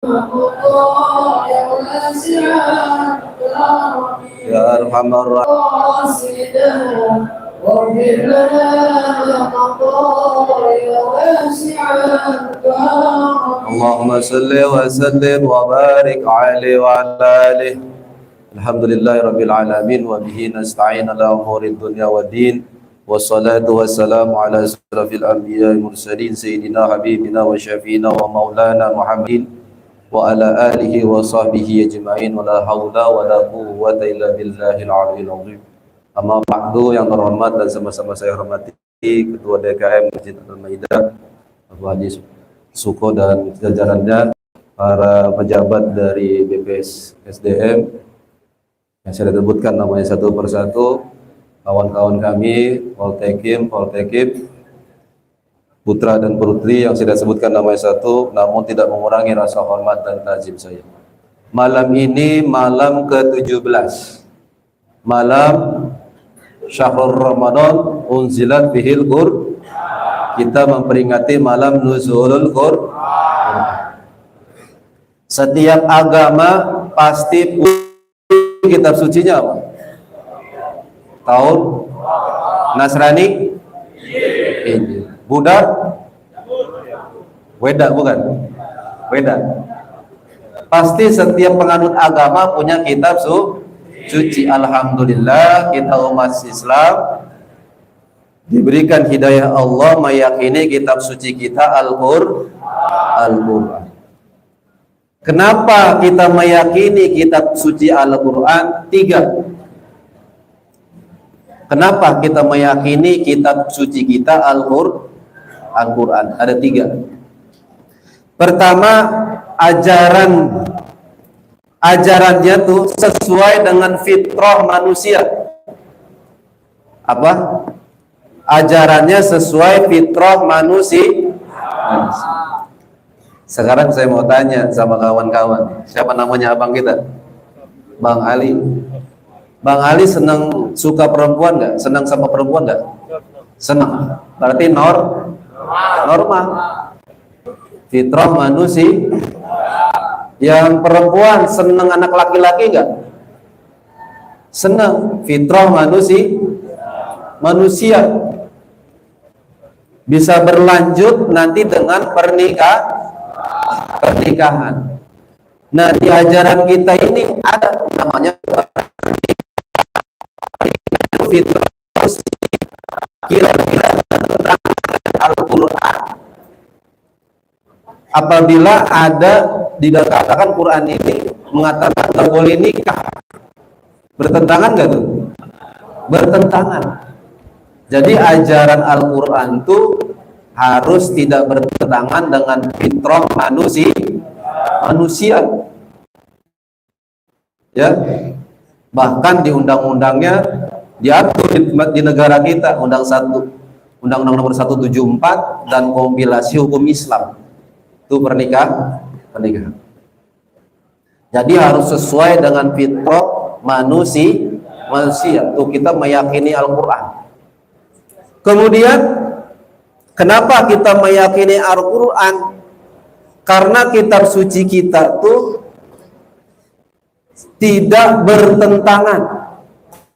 Ya Arhamar Rahimin. Allahumma salli wa sallim wa barik alaihi wa ala alihi. Alhamdulillahi rabbil alamin wa bihi nasta'in ala umuri dunya waddin. Wassalatu wassalamu ala asrafil anbiya'i mursalin sayyidina habibina wa syafiina wa maulana Muhammadin wa ala alihi wa sahbihi ajma'in wa la hawla wa la quwwata illa billahil aliyyil azim. Amma ba'du, yang terhormat dan sama-sama saya hormati Ketua DKM Masjid Al-Maidah Abu Haji Suko dan jajarannya, para pejabat dari BPS SDM yang saya sebutkan namanya satu persatu, kawan-kawan kami Poltekim, putra dan putri yang saya sebutkan namanya satu, namun tidak mengurangi rasa hormat dan takzim saya. Malam ini malam ke-17, malam Syahrul Ramadan unzilat bihil Qur'an. Kita memperingati malam nuzulul Qur'an. Setiap agama pasti punya kitab sucinya apa? Tahun Nasrani, Injil. Buddha, Weda bukan? Weda. Pasti setiap penganut agama punya kitab suci. Alhamdulillah kita umat Islam diberikan hidayah Allah meyakini kitab suci kita Al-Qur'an. Kenapa kita meyakini kitab suci Al-Qur'an? 3. Kenapa kita meyakini kitab suci kita Al-Qur'an? Ada 3. Pertama, ajarannya tuh sesuai dengan fitrah manusia. Apa? Ajarannya sesuai fitrah manusia. Sekarang saya mau tanya sama kawan-kawan, siapa namanya abang kita? Bang Ali. Bang Ali suka perempuan nggak? Senang sama perempuan nggak? Senang. Berarti normal. Fitrah manusia. Yang perempuan senang anak laki-laki enggak? Senang. Fitrah manusia. Bisa berlanjut nanti dengan pernikahan. Nah, di ajaran kita ini ada namanya fitrah. Kira-kira tentang Al-Qur'an. Apabila ada dikatakan Quran ini mengatakan tak boleh nikah, bertentangan nggak tuh? Bertentangan. Jadi ajaran Al-Quran itu harus tidak bertentangan dengan fitrah manusia. Ya, bahkan di undang-undangnya diatur di negara kita, Undang-Undang nomor 174 dan kompilasi hukum Islam. Itu pernikahan. Jadi harus sesuai dengan fitrah manusia. Tuh kita meyakini Al-Qur'an. Kemudian kenapa kita meyakini Al-Qur'an? Karena kitab suci kita tuh tidak bertentangan,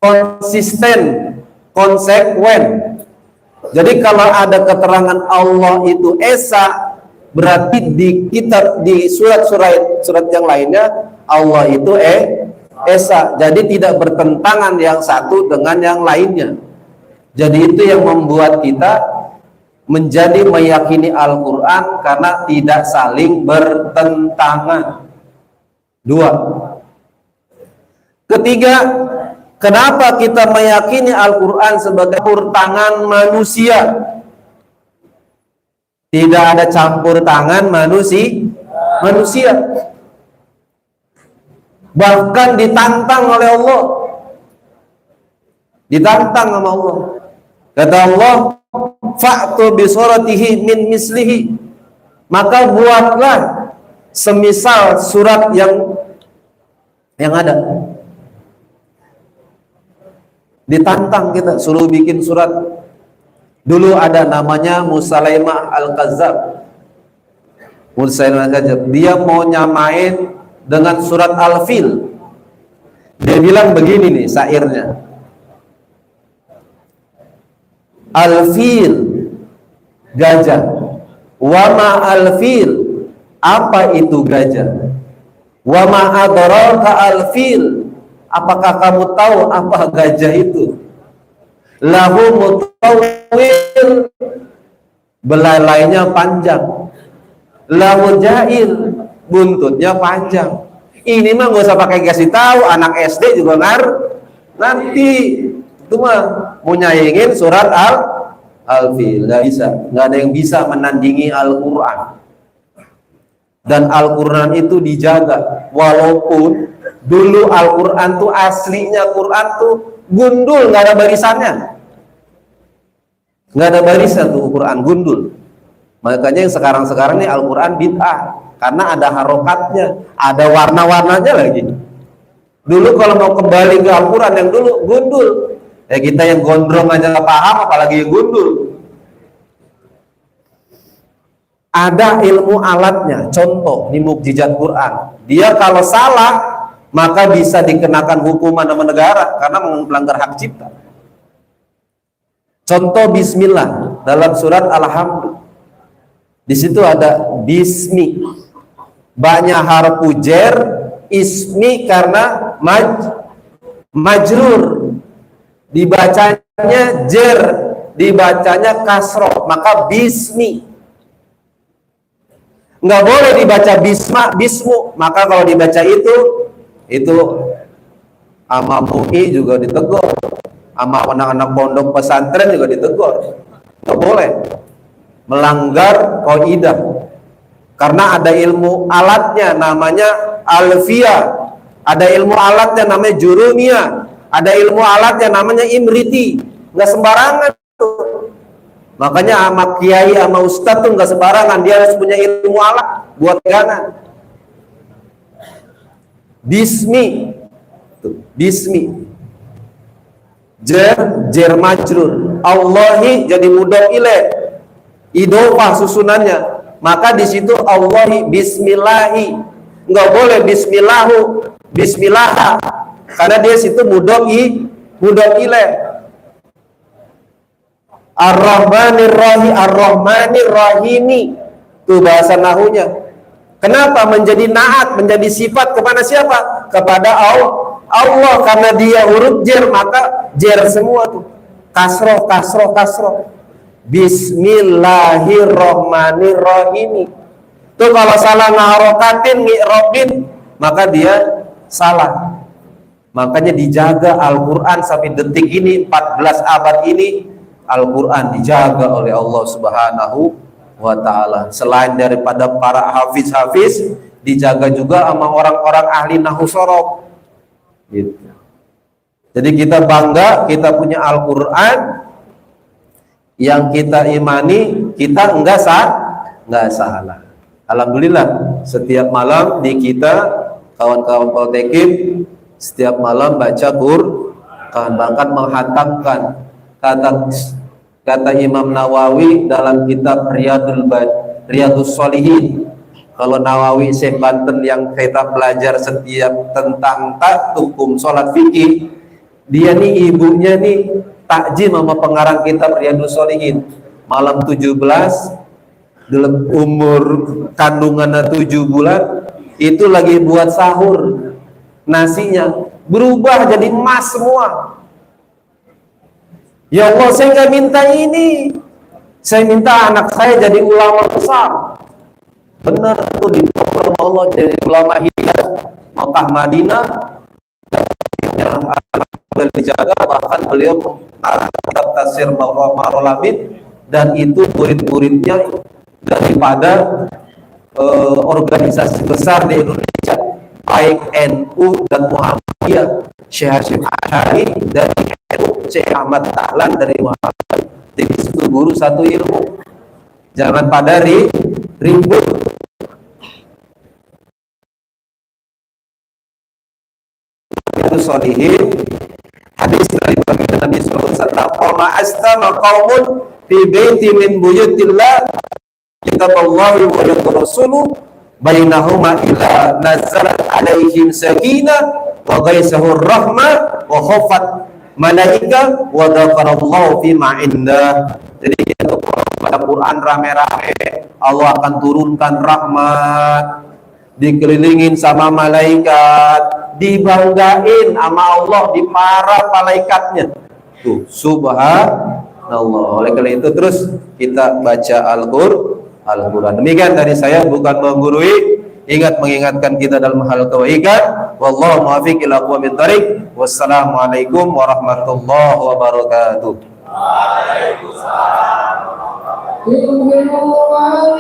konsisten, konsekuen. Jadi kalau ada keterangan Allah itu esa, berarti di surat yang lainnya Allah itu esa. Jadi tidak bertentangan yang satu dengan yang lainnya. Jadi itu yang membuat kita menjadi meyakini Al-Qur'an karena tidak saling bertentangan. 2. Ketiga, kenapa kita meyakini Al-Qur'an sebagai tangan manusia? Tidak ada campur tangan manusia. Bahkan ditantang oleh Allah. Ditantang sama Allah. Kata Allah, fa'tu bi suratihi min mislihi. Maka buatlah semisal surat yang ada. Ditantang kita, suruh bikin surat. Dulu ada namanya Musailamah Al-Kadzdzab. Musailamatul Kadzdzab. Dia mau nyamain dengan surat Al-Fil. Dia bilang begini nih syairnya. Al-Fil, gajah. Wama al-fil, apa itu gajah? Wama adraka al-fil, apakah kamu tahu apa gajah itu? Lahu mutawwil, belalainya panjang. Lahu jail, buntutnya panjang. Ini mah gak usah pakai kasih tahu, anak SD juga nanti itu mah mau nyaingin surat Al-Fil, nggak bisa, nggak ada yang bisa menandingi Al-Quran. Dan Al-Quran itu dijaga, walaupun dulu Al-Quran tuh aslinya Quran tuh gundul, nggak ada barisannya, nggak ada barisan tuh Quran gundul. Makanya yang sekarang ini Al-Quran bid'ah, karena ada harokatnya, ada warna-warnanya lagi. Dulu kalau mau kembali ke Al-Quran yang dulu gundul, ya kita yang gondrong aja nggak paham, apalagi yang gundul. Ada ilmu alatnya. Contoh di mukjizat Quran, dia kalau salah maka bisa dikenakan hukuman sama negara karena melanggar hak cipta. Contoh Bismillah dalam surat Alhamdulillah, di situ ada bismi, banyak harfu jer, ismi karena majrur, dibacanya jer, dibacanya kasroh, maka bismi. Nggak boleh dibaca bisma, bismu, maka kalau dibaca itu sama MUI juga ditegur, sama anak-anak pondok pesantren juga ditegur. Nggak boleh melanggar kaidah, karena ada ilmu alatnya namanya alfiyah, ada ilmu alatnya namanya jurumiyah, ada ilmu alatnya namanya imriti. Nggak sembarangan tuh. Makanya sama kiai sama ustadz tuh nggak sembarangan, dia harus punya ilmu alat buat pegangan. Bismi, bismi, jer majrur, Allahi jadi mudhof ilaih, idhofah susunannya, maka di situ Allahi, bismillahi, nggak boleh bismillahu, bismillah, karena dia situ mudhof ilaih. Ar-Rahmanir Rahim, Ar-Rahmanir Rahimi, itu bahasa nahunya. Kenapa menjadi naat, menjadi sifat kepada siapa? Kepada Allah, karena dia huruf jer, maka jer semua tuh. Kasroh, kasroh, kasroh. Bismillahirrahmanirrahim. Tuh kalau salah ngarokatin, ngi'robin, maka dia salah. Makanya dijaga Al-Quran sampai detik ini, 14 abad ini, Al-Quran dijaga oleh Allah Subhanahu wa ta'ala. Selain daripada para hafiz-hafiz, dijaga juga sama orang-orang ahli nahu sorof gitu. Jadi kita bangga kita punya Al-Quran yang kita imani, kita enggak salah. Alhamdulillah, setiap malam di kita kawan-kawan Poltekim setiap malam baca Quran, bahkan menghatamkan. Kata Imam Nawawi dalam kitab Riyadus Shalihin, kalau Nawawi Syekh Banten yang kita belajar setiap tentang hukum sholat fikih, dia nih ibunya nih takjim sama pengarang kitab Riyadus Shalihin. Malam 17 dalam umur kandungannya 7 bulan itu lagi buat sahur, nasinya berubah jadi emas semua. Ya Allah, saya nggak minta ini, saya minta anak saya jadi ulama besar. Benar tuh, diprogram Allah jadi ulama hidayah Makkah Madinah, yang dijaga. Bahkan beliau kitab tafsir Marolamin, dan itu murid-muridnya daripada organisasi besar di Indonesia, baik NU dan Muhammadiyah, Syekh Hasyim Asy'ari dari NU, Syekh Ahmad Dahlan dari Muhammadiyah. Jadi satu guru satu ilmu, jangan pada ribut. Itu sholihin, hadis dari baginda Nabi sallallahu alaihi wasallam, "Qama astama qaumun fi baiti min buyutillah kitaballahi wa rasuluhu bainahuma illa nazalat alaihim sakinah wa ghaisahur rahmah wa khafat malaika wa dzakarallahu fi ma'indah. Jadi kita baca Quran rame-rame, Allah akan turunkan rahmat, dikelilingin sama malaikat, dibanggain sama Allah di para malaikatnya. Tuh, subhanallah. Oleh karena itu terus kita baca Al-Quran. Demikian dari saya, bukan menggurui, ingat mengingatkan kita dalam hal kebaikan. Wallahu muwaffiq ila aqwamit thoriq. Wassalamualaikum warahmatullahi wabarakatuh. Waalaikumsalam.